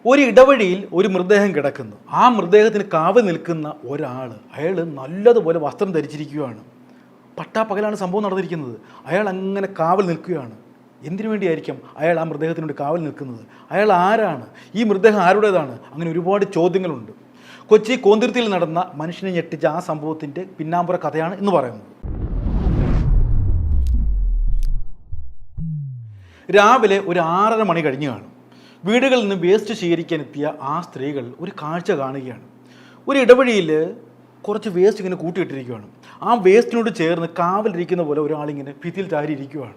ഒരു ഇടവഴിയിൽ ഒരു മൃതദേഹം കിടക്കുന്നു. ആ മൃതദേഹത്തിന് കാവൽ നിൽക്കുന്ന ഒരാൾ, അയാൾ നല്ലതുപോലെ വസ്ത്രം ധരിച്ചിരിക്കുകയാണ്. പട്ടാപ്പകലാണ് സംഭവം നടന്നിരിക്കുന്നത്. അയാൾ അങ്ങനെ കാവൽ നിൽക്കുകയാണ്. എന്തിനു വേണ്ടിയായിരിക്കും അയാൾ ആ മൃതദേഹത്തിനോട് കാവൽ നിൽക്കുന്നത്? അയാൾ ആരാണ്? ഈ മൃതദേഹം ആരുടേതാണ്? അങ്ങനെ ഒരുപാട് ചോദ്യങ്ങളുണ്ട്. കൊച്ചി കോന്തുരുത്തിയിൽ നടന്ന മനുഷ്യനെ ഞെട്ടിച്ച ആ സംഭവത്തിൻ്റെ പിന്നാമ്പുറ കഥയാണ് ഇന്ന് പറയുന്നത്. രാവിലെ ഒരു 6:30 മണി കഴിഞ്ഞ് കാണും. വീടുകളിൽ നിന്ന് വേസ്റ്റ് ശേഖരിക്കാൻ എത്തിയ ആ സ്ത്രീകൾ ഒരു കാഴ്ച കാണുകയാണ്. ഒരു ഇടവഴിയിൽ കുറച്ച് വേസ്റ്റ് ഇങ്ങനെ കൂട്ടിയിട്ടിരിക്കുകയാണ്. ആ വേസ്റ്റിനോട് ചേർന്ന് കാവലിരിക്കുന്ന പോലെ ഒരാളിങ്ങനെ ഭിത്തിയിൽ ചാരിയിരിക്കുകയാണ്.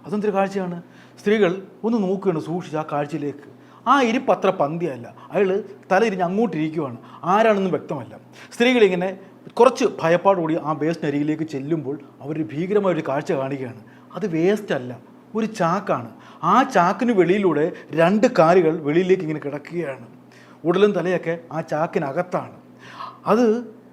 അതെന്തൊരു കാഴ്ചയാണ്? സ്ത്രീകൾ ഒന്ന് നോക്കുകയാണ് സൂക്ഷിച്ച് ആ കാഴ്ചയിലേക്ക്. ആ ഇരിപ്പ് അത്ര പന്തിയല്ല. അയാൾ തലയിരിഞ്ഞ് അങ്ങോട്ടിരിക്കുകയാണ്. ആരാണെന്നും വ്യക്തമല്ല. സ്ത്രീകളിങ്ങനെ കുറച്ച് ഭയപ്പാടുകൂടി ആ വേസ്റ്റിനരികിലേക്ക് ചെല്ലുമ്പോൾ അവരൊരു ഭീകരമായൊരു കാഴ്ച കാണുകയാണ്. അത് വേസ്റ്റ് അല്ല, ഒരു ചാക്കാണ്. ആ ചാക്കിന് വെളിയിലൂടെ 2 കാലുകൾ വെളിയിലേക്ക് ഇങ്ങനെ കിടക്കുകയാണ്. ഉടലും തലയൊക്കെ ആ ചാക്കിനകത്താണ്. അത്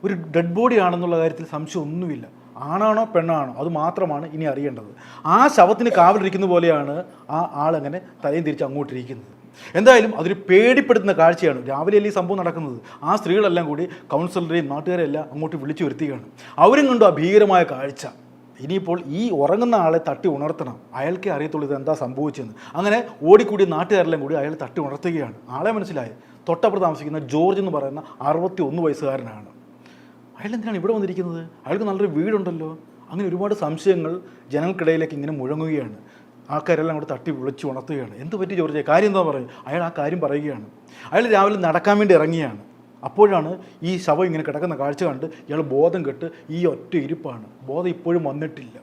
ഒരു ഡെഡ് ബോഡി ആണെന്നുള്ള കാര്യത്തിൽ സംശയമൊന്നുമില്ല. ആണാണോ പെണ്ണാണോ അത് മാത്രമാണ് ഇനി അറിയേണ്ടത്. ആ ശവത്തിന് കാവലിരിക്കുന്ന പോലെയാണ് ആ ആളങ്ങനെ തലയും തിരിച്ച് അങ്ങോട്ടിരിക്കുന്നത്. എന്തായാലും അതൊരു പേടിപ്പെടുത്തുന്ന കാഴ്ചയാണ്. രാവിലെയല്ലേ ഈ സംഭവം നടക്കുന്നത്. ആ സ്ത്രീകളെല്ലാം കൂടി കൗൺസിലറെയും നാട്ടുകാരെല്ലാം അങ്ങോട്ട് വിളിച്ചു വരുത്തുകയാണ്. അവരും കണ്ടു ആ ഭീകരമായ കാഴ്ച. ഇനിയിപ്പോൾ ഈ ഉറങ്ങുന്ന ആളെ തട്ടി ഉണർത്തണം. അയാൾക്കേ അറിയത്തുള്ളൂ ഇത് എന്താ സംഭവിച്ചെന്ന്. അങ്ങനെ ഓടിക്കൂടി നാട്ടുകാരെല്ലാം കൂടി അയാൾ തട്ടി ഉണർത്തുകയാണ്. ആളെ മനസ്സിലായി. തൊട്ടപ്പുറത്ത് താമസിക്കുന്ന ജോർജ് എന്ന് പറയുന്ന 61 വയസ്സുകാരനാണ്. അയാൾ എന്തിനാണ് ഇവിടെ വന്നിരിക്കുന്നത്? അയാൾക്ക് നല്ലൊരു വീടുണ്ടല്ലോ. അങ്ങനെ ഒരുപാട് സംശയങ്ങൾ ജനങ്ങൾക്കിടയിലേക്ക് ഇങ്ങനെ മുഴങ്ങുകയാണ്. ആൾക്കാരെല്ലാം കൂടെ തട്ടി വിളിച്ച് ഉണർത്തുകയാണ്. എന്ത് പറ്റി ജോർജ്? കാര്യം എന്താ പറയും? അയാൾ ആ കാര്യം പറയുകയാണ്. അയാൾ രാവിലെ നടക്കാൻ വേണ്ടി ഇറങ്ങിയാണ്. അപ്പോഴാണ് ഈ ശവം ഇങ്ങനെ കിടക്കുന്ന കാഴ്ച കണ്ട് ഇയാൾ ബോധം കെട്ട് ഈ ഒറ്റ ഇരിപ്പാണ്. ബോധം ഇപ്പോഴും വന്നിട്ടില്ല.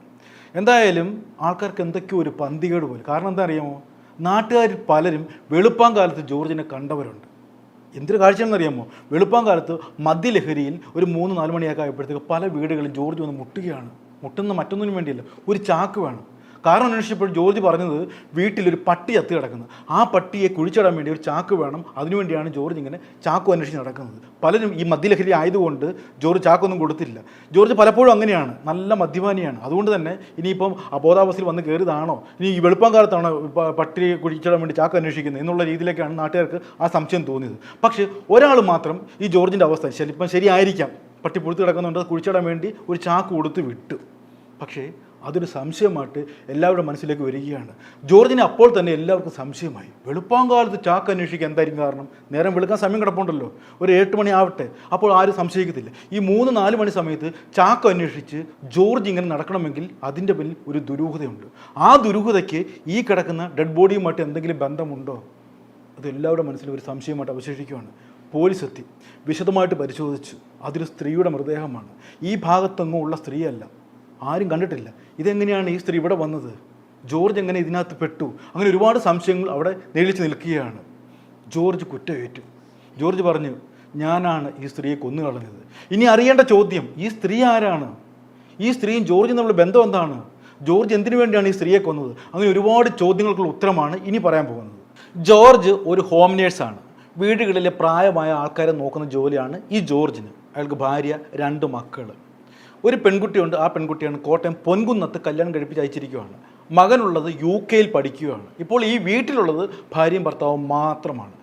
എന്തായാലും ആൾക്കാർക്ക് എന്തൊക്കെയോ ഒരു പന്തികേട് പോലെ. കാരണം എന്താ അറിയാമോ? നാട്ടുകാർ പലരും വെളുപ്പാൻ കാലത്ത് ജോർജിനെ കണ്ടവരുണ്ട്. എന്തൊരു കാഴ്ചയാണെന്നറിയാമോ? വെളുപ്പാൻ കാലത്ത് മദ്യലഹരിയിൽ ഒരു 3-4 മണിയൊക്കെ ആയപ്പോഴത്തേക്ക് പല വീടുകളിൽ ജോർജ് വന്ന് മുട്ടുകയാണ്. മുട്ടുന്ന മറ്റൊന്നിനും വേണ്ടിയല്ല, ഒരു ചാക്ക് വേണം. കാരണം അന്വേഷിച്ചപ്പോൾ ജോർജ് പറഞ്ഞത് വീട്ടിലൊരു പട്ടി ചത്ത് കിടക്കുന്നത്. ആ പട്ടിയെ കുഴിച്ചിടാൻ വേണ്ടി ഒരു ചാക്ക് വേണം. അതിനുവേണ്ടിയാണ് ജോർജ് ഇങ്ങനെ ചാക്ക് അന്വേഷിച്ച് നടക്കുന്നത്. പലരും ഈ മദ്യലഹരി ആയതുകൊണ്ട് ജോർജ് ചാക്കൊന്നും കൊടുത്തില്ല. ജോർജ് പലപ്പോഴും അങ്ങനെയാണ്, നല്ല മദ്യപാനിയാണ്. അതുകൊണ്ട് തന്നെ ഇനിയിപ്പം അബോധാവസ്ഥയിൽ വന്ന് കയറിയതാണോ, ഇനി ഈ വെളുപ്പം കാലത്താണോ പട്ടിയെ കുഴിച്ചിടാൻ വേണ്ടി ചാക്ക് അന്വേഷിക്കുന്നത് എന്നുള്ള രീതിയിലേക്കാണ് നാട്ടുകാർക്ക് ആ സംശയം തോന്നിയത്. പക്ഷേ ഒരാൾ മാത്രം ഈ ജോർജിൻ്റെ അവസ്ഥ ഇപ്പം ശരിയായിരിക്കാം, പട്ടി പുറത്ത് കിടക്കുന്നുണ്ട്, കുഴിച്ചിടാൻ വേണ്ടി ഒരു ചാക്ക് കൊടുത്ത് വിട്ടു. പക്ഷേ അതൊരു സംശയമായിട്ട് എല്ലാവരുടെ മനസ്സിലേക്ക് വരികയാണ്. ജോർജിനെ അപ്പോൾ തന്നെ എല്ലാവർക്കും സംശയമായി. വെളുപ്പാങ്കാലത്ത് ചാക്ക് അന്വേഷിക്കാൻ എന്തായിരിക്കും കാരണം? നേരം വെളുക്കാൻ സമയം കിടപ്പുണ്ടല്ലോ, ഒരു 8 മണി ആവട്ടെ. അപ്പോൾ ആരും സംശയിക്കത്തില്ല. ഈ 3-4 മണി സമയത്ത് ചാക്ക് അന്വേഷിച്ച് ജോർജ് ഇങ്ങനെ നടക്കണമെങ്കിൽ അതിൻ്റെ പിന്നിൽ ഒരു ദുരൂഹതയുണ്ട്. ആ ദുരൂഹതയ്ക്ക് ഈ കിടക്കുന്ന ഡെഡ് ബോഡിയുമായിട്ട് എന്തെങ്കിലും ബന്ധമുണ്ടോ? അത് എല്ലാവരുടെ മനസ്സിലും ഒരു സംശയമായിട്ട് അവശേഷിക്കുകയാണ്. പോലീസ് എത്തി വിശദമായിട്ട് പരിശോധിച്ചു. അതൊരു സ്ത്രീയുടെ മൃതദേഹമാണ്. ഈ ഭാഗത്തെങ്ങും ഉള്ള സ്ത്രീയല്ല, ആരും കണ്ടിട്ടില്ല. ഇതെങ്ങനെയാണ് ഈ സ്ത്രീ ഇവിടെ വന്നത്? ജോർജ് എങ്ങനെ ഇതിനകത്ത് പെട്ടു? അങ്ങനെ ഒരുപാട് സംശയങ്ങൾ അവിടെ നിഴലിച്ച് നിൽക്കുകയാണ്. ജോർജ് കുറ്റമേറ്റു. ജോർജ് പറഞ്ഞു, ഞാനാണ് ഈ സ്ത്രീയെ കൊന്നു കളഞ്ഞത്. ഇനി അറിയേണ്ട ചോദ്യം, ഈ സ്ത്രീ ആരാണ്? ഈ സ്ത്രീയും ജോർജും തമ്മിലുള്ള ബന്ധം എന്താണ്? ജോർജ് എന്തിനു വേണ്ടിയാണ് ഈ സ്ത്രീയെ കൊന്നത്? അങ്ങനെ ഒരുപാട് ചോദ്യങ്ങൾക്കുള്ള ഉത്തരമാണ് ഇനി പറയാൻ പോകുന്നത്. ജോർജ് ഒരു ഹോം നേഴ്സാണ്. വീടുകളിലെ പ്രായമായ ആൾക്കാരെ നോക്കുന്ന ജോലിയാണ് ഈ ജോർജിന്. അയാൾക്ക് ഭാര്യ, 2 മക്കൾ. ഒരു പെൺകുട്ടിയുണ്ട്. ആ പെൺകുട്ടിയാണ് കോട്ടയം പൊൻകുന്നത്ത് കല്യാണം കഴിപ്പിച്ച് അയച്ചിരിക്കുകയാണ്. മകനുള്ളത് UK പഠിക്കുകയാണ്. ഇപ്പോൾ ഈ വീട്ടിലുള്ളത് ഭാര്യയും ഭർത്താവും മാത്രമാണ്.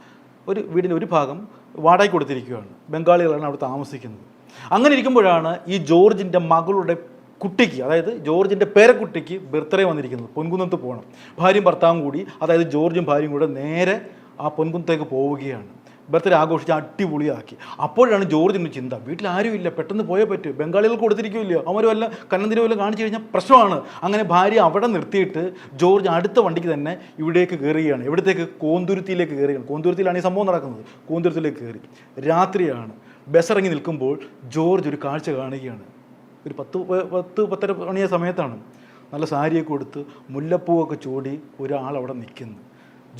ഒരു വീടിൻ്റെ ഒരു ഭാഗം വാടകയ്ക്ക് കൊടുത്തിരിക്കുകയാണ്. ബംഗാളികളാണ് അവിടെ താമസിക്കുന്നത്. അങ്ങനെ ഇരിക്കുമ്പോഴാണ് ഈ ജോർജിൻ്റെ മകളുടെ കുട്ടിക്ക്, അതായത് ജോർജിൻ്റെ പേരക്കുട്ടിക്ക് ബർത്ത്ഡേ വന്നിരിക്കുന്നത്. പൊൻകുന്നത്ത് പോകണം. ഭാര്യയും ഭർത്താവും കൂടി, അതായത് ജോർജും ഭാര്യയും കൂടെ നേരെ ആ പൊൻകുന്നത്തേക്ക് പോവുകയാണ്. ബർത്ത്ഡേ ആഘോഷിച്ച് അടിപൊളിയാക്കി. അപ്പോഴാണ് ജോർജിന് ചിന്ത, വീട്ടിൽ ആരുമില്ല, പെട്ടെന്ന് പോയേ പറ്റൂ, ബംഗാളികൾക്ക് കൊടുത്തിരിക്കില്ലയോ, അവർ വല്ല കന്നന്തിരി വല്ല കാണിച്ചു കഴിഞ്ഞാൽ പ്രശ്നമാണ്. അങ്ങനെ ഭാര്യ അവിടെ നിർത്തിയിട്ട് ജോർജ് അടുത്ത വണ്ടിക്ക് തന്നെ ഇവിടേക്ക് കയറുകയാണ്. എവിടത്തേക്ക്? കോന്തുരുത്തിയിലേക്ക് കയറുകയാണ്. കോന്തുരുത്തിയിലാണ് ഈ സംഭവം നടക്കുന്നത്. കോന്തുരുത്തിയിലേക്ക് കയറി. രാത്രിയാണ്. ബസ്സിറങ്ങി നിൽക്കുമ്പോൾ ജോർജ് ഒരു കാഴ്ച കാണുകയാണ്. ഒരു 10-10:30 മണിയ സമയത്താണ്. നല്ല സാരിയൊക്കെ കൊടുത്ത് മുല്ലപ്പൂവൊക്കെ ചൂടി ഒരാൾ അവിടെ നിൽക്കുന്നു.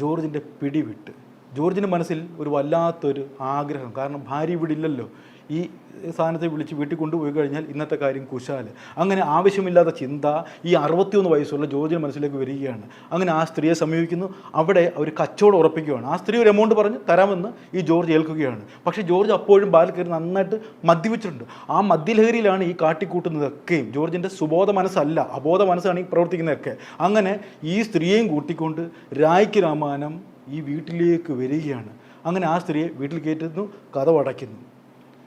ജോർജിൻ്റെ പിടിവിട്ട്. ജോർജിൻ്റെ മനസ്സിൽ ഒരു വല്ലാത്തൊരു ആഗ്രഹം. കാരണം ഭാര്യ ഇവിടെ ഇല്ലല്ലോ. ഈ സാധനത്തെ വിളിച്ച് വീട്ടിൽ കൊണ്ടുപോയി കഴിഞ്ഞാൽ ഇന്നത്തെ കാര്യം കുശാല്. അങ്ങനെ ആവശ്യമില്ലാത്ത ചിന്ത ഈ 61 വയസ്സുള്ള ജോർജിൻ്റെ മനസ്സിലേക്ക് വരികയാണ്. അങ്ങനെ ആ സ്ത്രീയെ സമീപിക്കുന്നു. അവിടെ ഒരു കച്ചവടം ഉറപ്പിക്കുകയാണ്. ആ സ്ത്രീ ഒരു എമൗണ്ട് പറഞ്ഞ് തരാമെന്ന് ഈ ജോർജ് ഏൽക്കുകയാണ്. പക്ഷേ ജോർജ് അപ്പോഴും ബാലിൽ കയറി നന്നായിട്ട് മദ്യപിച്ചിട്ടുണ്ട്. ആ മദ്യലഹരിയിലാണ് ഈ കാട്ടിക്കൂട്ടുന്നതൊക്കെയും. ജോർജിൻ്റെ സുബോധ മനസ്സല്ല, അബോധ മനസ്സാണ് ഈ പ്രവർത്തിക്കുന്നതൊക്കെ. അങ്ങനെ ഈ സ്ത്രീയെയും കൂട്ടിക്കൊണ്ട് രായ്ക്ക് രാമാനം ഈ വീട്ടിലേക്ക് വരികയാണ്. അങ്ങനെ ആ സ്ത്രീയെ വീട്ടിൽ കയറ്റുന്നു, കതവ് അടയ്ക്കുന്നു.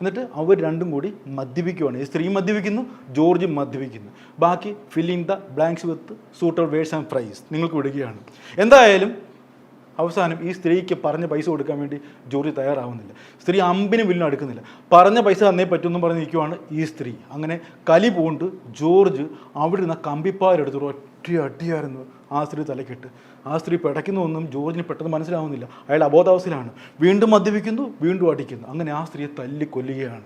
എന്നിട്ട് അവർ രണ്ടും കൂടി മദ്യപിക്കുകയാണ്. ഈ സ്ത്രീ മദ്യപിക്കുന്നു, ജോർജ് മദ്യപിക്കുന്നു. ബാക്കി filling the blanks with suitable words and fries നിങ്ങൾക്ക് വിടുകയാണ്. എന്തായാലും അവസാനം ഈ സ്ത്രീക്ക് പറഞ്ഞ പൈസ കൊടുക്കാൻ വേണ്ടി ജോർജ് തയ്യാറാവുന്നില്ല. സ്ത്രീ അമ്പിനും വില്ലും അടുക്കുന്നില്ല. പറഞ്ഞ പൈസ തന്നേ പറ്റുമെന്നും പറഞ്ഞ് നിൽക്കുവാണ് ഈ സ്ത്രീ. അങ്ങനെ കലി പൂണ്ട് ജോർജ് അവിടെ നിന്ന് കമ്പിപ്പാരെടുത്ത് ഒറ്റ അടിയായിരുന്നു ആ സ്ത്രീ തലക്കിട്ട്. ആ സ്ത്രീ പിടയ്ക്കുന്നതൊന്നും ജോർജിന് പെട്ടെന്ന് മനസ്സിലാവുന്നില്ല. അയാൾ അബോധാവസ്ഥയിലാണ്. വീണ്ടും മദ്യപിക്കുന്നു, വീണ്ടും അടിക്കുന്നു. അങ്ങനെ ആ സ്ത്രീയെ തല്ലിക്കൊല്ലുകയാണ്.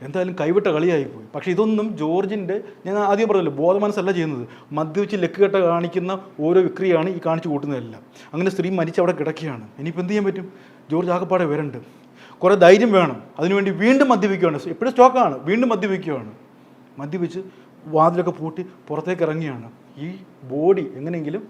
എന്തായാലും കൈവിട്ട കളിയായിപ്പോയി. പക്ഷേ ഇതൊന്നും ജോർജിൻ്റെ, ഞാൻ ആദ്യം പറഞ്ഞല്ലോ, ബോധ മനസ്സല്ല ചെയ്യുന്നത്. മദ്യപിച്ച് ലക്കുകെട്ട കാണിക്കുന്ന ഓരോ വിക്രിയാണ് ഈ കാണിച്ചു കൂട്ടുന്നതെല്ലാം. അങ്ങനെ സ്ത്രീ മരിച്ച് അവിടെ കിടക്കുകയാണ്. ഇനിയിപ്പോൾ എന്ത് ചെയ്യാൻ പറ്റും? ജോർജ് ആകെപ്പാടെ വരണ്ട്. കുറേ ധൈര്യം വേണം. അതിനുവേണ്ടി വീണ്ടും മദ്യപിക്കുകയാണ്. എപ്പോഴും സ്റ്റോക്കാണ്. വീണ്ടും മദ്യപിക്കുകയാണ്. മദ്യപിച്ച് വാതിലൊക്കെ പൂട്ടി പുറത്തേക്ക് ഇറങ്ങിയാണ്. ഈ ബോഡി എങ്ങനെയെങ്കിലും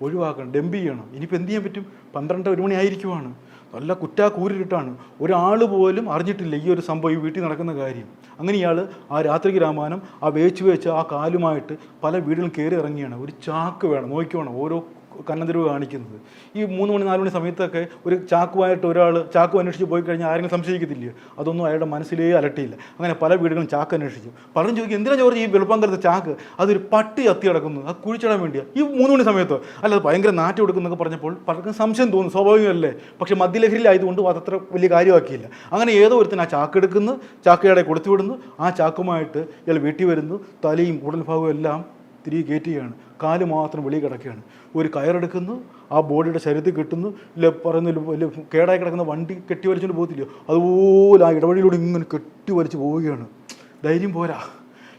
ഒഴിവാക്കണം, ഡംപ് ചെയ്യണം. ഇനിയിപ്പോൾ എന്ത് ചെയ്യാൻ പറ്റും? 12-1 മണി ആയിരിക്കുവാണ്. നല്ല കൂരിട്ടാണ്. ഒരാൾ പോലും അറിഞ്ഞിട്ടില്ല ഈ ഒരു സംഭവം, ഈ വീട്ടിൽ നടക്കുന്ന കാര്യം. അങ്ങനെ ഇയാൾ ആ രാത്രിക്ക് രാമാനം ആ വേച്ച് ആ കാലുമായിട്ട് പല വീടുകളും കയറി ഇറങ്ങിയാണ്. ഒരു ചാക്ക് വേണം, നോക്കിക്കണം ഓരോ കന്നതിരിവ് കാണിക്കുന്നത്. ഈ 3 മണി 4 മണി സമയത്തൊക്കെ ഒരു ചാക്കുമായിട്ട് ഒരാൾ ചാക്ക് അന്വേഷിച്ച് പോയി കഴിഞ്ഞാൽ ആരെങ്കിലും സംശയിക്കത്തില്ലേ? അതൊന്നും അയാളുടെ മനസ്സിലേ അലട്ടിയില്ല. അങ്ങനെ പല വീടുകളും ചാക്ക് അന്വേഷിച്ചു. പലരും ചോദിക്കും, എന്തിനാ ജോർജ് ഈ വെളുപ്പാങ്കലത്തെ ചാക്ക്? അതൊരു പട്ടി കത്തി കിടക്കുന്നു, അത് കുഴിച്ചിടാൻ വേണ്ടിയാണ് ഈ 3 മണി സമയത്തോ? അല്ല, അത് ഭയങ്കര നാട്ടി കൊടുക്കുന്നൊക്കെ പറഞ്ഞപ്പോൾ പലർക്കും സംശയം തോന്നും, സ്വാഭാവികമല്ലേ? പക്ഷേ മദ്യലഹരിയിലായതുകൊണ്ട് അതത്ര വലിയ കാര്യമാക്കിയില്ല. അങ്ങനെ ഏതോ ഒരുത്തിന് ആ ചാക്ക് എടുക്കുന്നു, ചാക്കയുടെ കൊടുത്തു വിടുന്നു. ആ ചാക്കുമായിട്ട് ഇയാൾ വീട്ടിൽ വരുന്നു. തലയും ഉടൽ ഭാഗവും എല്ലാം തിരികെ കയറ്റുകയാണ്. കാല് മാത്രം വെളിയിൽ കിടക്കുകയാണ്. ഒരു കയറെടുക്കുന്നു, ആ ബോഡിയുടെ ശരീരത്തിൽ കെട്ടുന്നു. ഇല്ല പറയുന്ന വലിയ കേടായി കിടക്കുന്ന വണ്ടി കെട്ടി വലിച്ചുകൊണ്ട് പോകത്തില്ലയോ, അതുപോലെ ആ ഇടവഴിയിലൂടെ ഇങ്ങനെ കെട്ടി വലിച്ച് പോവുകയാണ്. ധൈര്യം പോരാ,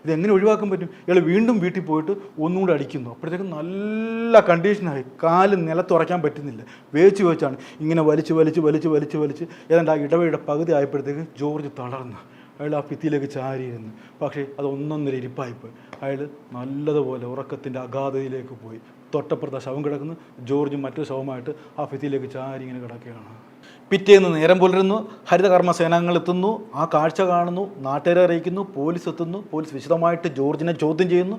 ഇതെങ്ങനെ ഒഴിവാക്കാൻ പറ്റും? ഇയാൾ വീണ്ടും വീട്ടിൽ പോയിട്ട് ഒന്നുകൂടെ അടിക്കുന്നു. അപ്പോഴത്തേക്കും നല്ല കണ്ടീഷനായി. കാല് നിലത്തുറയ്ക്കാൻ പറ്റുന്നില്ല. വെച്ചാണ് ഇങ്ങനെ വലിച്ച് ഏതാണ്ട് ആ ഇടവഴിയുടെ പകുതി ആയപ്പോഴത്തേക്ക് ജോർജ് തളർന്നു. അയാൾ ആ ഭിത്തിയിലേക്ക് ചാരിയിരുന്നു. പക്ഷേ അത് ഒന്നൊന്നര ഇരിപ്പായിപ്പോയി. അയാൾ നല്ലതുപോലെ ഉറക്കത്തിൻ്റെ അഗാധതയിലേക്ക് പോയി. തൊട്ടപ്പുറത്ത് ശവം കിടക്കുന്നു. ജോർജ് മറ്റൊരു ശവമായിട്ട് ആ ഭിത്തിയിലേക്ക് ചാരി ഇങ്ങനെ കിടക്കുകയാണ്. പിറ്റേന്ന് നേരം പുലരുന്നു. ഹരിതകർമ്മ സേനാംഗങ്ങൾ എത്തുന്നു. ആ കാഴ്ച കാണുന്നു. നാട്ടുകാരെ അറിയിക്കുന്നു. പോലീസ് എത്തുന്നു. പോലീസ് വിശദമായിട്ട് ജോർജിനെ ചോദ്യം ചെയ്യുന്നു.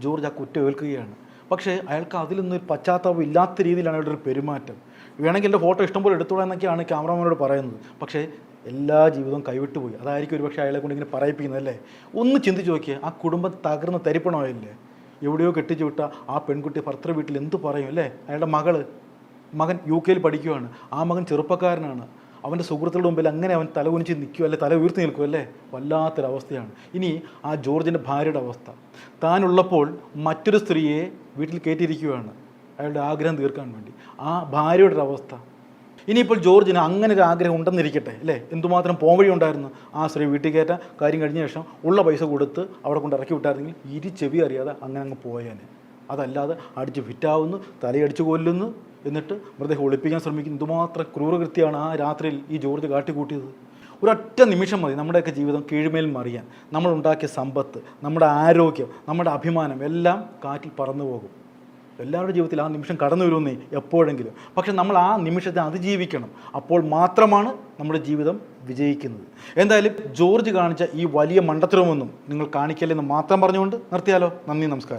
ജോർജ് ആ കുറ്റം ഏൽക്കുകയാണ്. പക്ഷേ അയാൾക്ക് അതിലൊന്നും ഒരു പശ്ചാത്താപം ഇല്ലാത്ത രീതിയിലാണ് അയാളുടെ ഒരു പെരുമാറ്റം. വേണമെങ്കിൽ എൻ്റെ ഫോട്ടോ ഇഷ്ടംപോലെ എടുത്തോളാം എന്നൊക്കെയാണ് ക്യാമറാമാനോട് പറയുന്നത്. പക്ഷേ എല്ലാ ജീവിതവും കൈവിട്ടു പോയി. അതായിരിക്കും ഒരുപക്ഷെ അയാളെ കൊണ്ട് ഇങ്ങനെ പറയിപ്പിക്കുന്നത് അല്ലേ? ഒന്ന് ചിന്തിച്ച് നോക്കിയാൽ ആ കുടുംബം തകർന്ന് തരിപ്പണമായില്ലേ? എവിടെയോ കെട്ടിച്ചു വിട്ട ആ പെൺകുട്ടി ഭർത്തൃ വീട്ടിൽ എന്ത് പറയും അല്ലേ? അയാളുടെ മകൻ UK പഠിക്കുകയാണ്. ആ മകൻ ചെറുപ്പക്കാരനാണ്. അവൻ്റെ സുഹൃത്തുക്കളുടെ മുമ്പിൽ അങ്ങനെ അവൻ തല കുനിച്ച് നിൽക്കുക അല്ലെ, തല ഉയർത്തി നിൽക്കും അല്ലേ? വല്ലാത്തൊരവസ്ഥയാണ്. ഇനി ആ ജോർജിൻ്റെ ഭാര്യയുടെ അവസ്ഥ. താനുള്ളപ്പോൾ മറ്റൊരു സ്ത്രീയെ വീട്ടിൽ കയറ്റിയിരിക്കുകയാണ് അയാളുടെ ആഗ്രഹം തീർക്കാൻ വേണ്ടി. ആ ഭാര്യയുടെ ഒരു അവസ്ഥ. ഇനിയിപ്പോൾ ജോർജിന് അങ്ങനെ ഒരു ആഗ്രഹം ഉണ്ടെന്നിരിക്കട്ടെ അല്ലേ? എന്തുമാത്രം പോംവഴി ഉണ്ടായിരുന്നു. ആ സ്ത്രീ വീട്ടിൽ കയറ്റാൻ കാര്യം കഴിഞ്ഞ ശേഷം ഉള്ള പൈസ കൊടുത്ത് അവിടെ കൊണ്ട് ഇറക്കി വിട്ടായിരുന്നെങ്കിൽ ചെവി അറിയാതെ അങ്ങനെ പോയേനെ. അതല്ലാതെ അടിച്ച് ഫിറ്റാവുന്നു, തലയടിച്ച് കൊല്ലുന്നു, എന്നിട്ട് മൃതദേഹം ഒളിപ്പിക്കാൻ ശ്രമിക്കുന്നു. എന്തുമാത്രം ക്രൂരകൃത്യമാണ് ആ രാത്രിയിൽ ഈ ജോർജ് കാട്ടിക്കൂട്ടിയത്. ഒരൊറ്റ നിമിഷം മതി നമ്മുടെയൊക്കെ ജീവിതം കീഴ്മേൽ മറിയാൻ. നമ്മളുണ്ടാക്കിയ സമ്പത്ത്, നമ്മുടെ ആരോഗ്യം, നമ്മുടെ അഭിമാനം എല്ലാം കാറ്റിൽ പറന്നു പോകും. എല്ലാവരുടെ ജീവിതത്തിൽ ആ നിമിഷം കടന്നു വരുമെന്നേ എപ്പോഴെങ്കിലും. പക്ഷെ നമ്മൾ ആ നിമിഷത്തെ അതിജീവിക്കണം. അപ്പോൾ മാത്രമാണ് നമ്മുടെ ജീവിതം വിജയിക്കുന്നത്. എന്തായാലും ജോർജ് കാണിച്ച ഈ വലിയ മണ്ടത്തരമൊന്നും നിങ്ങൾ കാണിക്കല്ലെന്ന് മാത്രം പറഞ്ഞുകൊണ്ട് നിർത്തിയാലോ? നന്ദി, നമസ്കാരം.